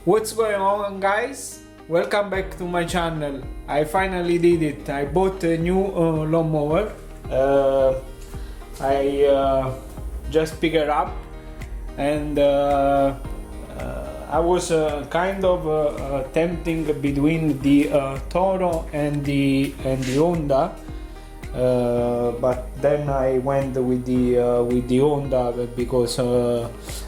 What's going on, guys? Welcome back to my channel. I finally did it. I bought a new lawnmower. I just picked it up, and I was kind of tempting between the Toro and the Honda, but then I went with the Honda because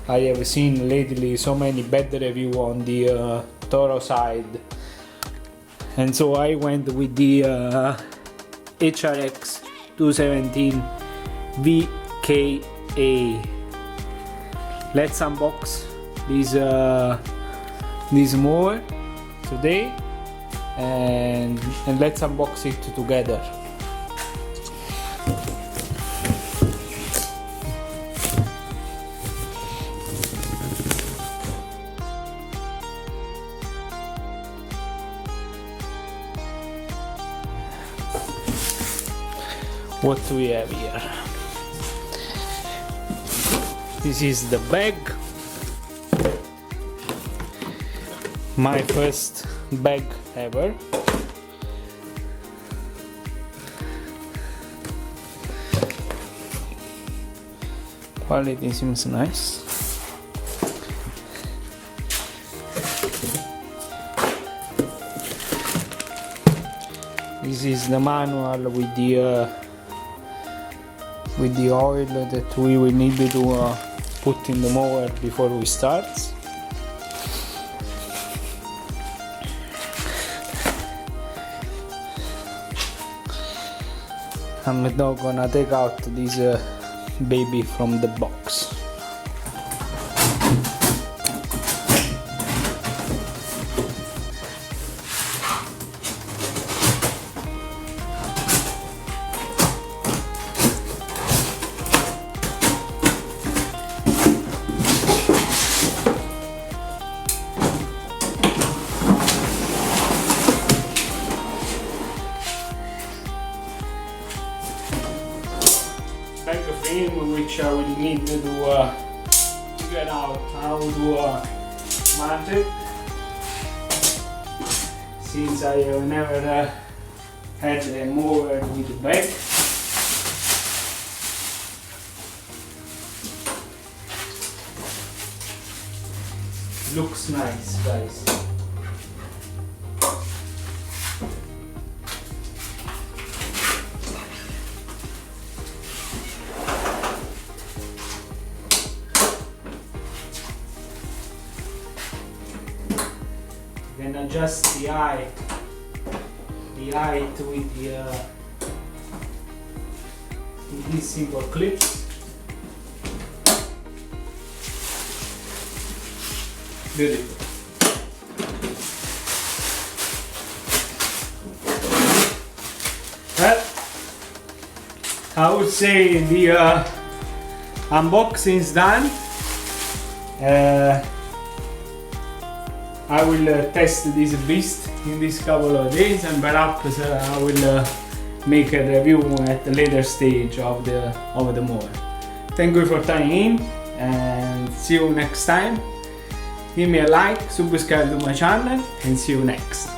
I have seen lately so many bad reviews on the Toro side, and so I went with the HRX217VKA. Let's unbox this mower today, and let's unbox it together. What do we have here? This is the bag. My first bag ever. Quality seems nice. This is the manual with the oil that we will need to put in the mower before we start. I'm now gonna take out this baby from the box. Back frame, which I will need to figure out how to mount it, since I have never had a mower with a bag. Looks nice, guys. Then adjust the height with these simple clips. Beautiful. Well, I would say the unboxing is done. I will test this beast in this couple of days, and perhaps I will make a review at a later stage of the mower. Thank you for tuning in, and see you next time. Give me a like, subscribe to my channel, and see you next.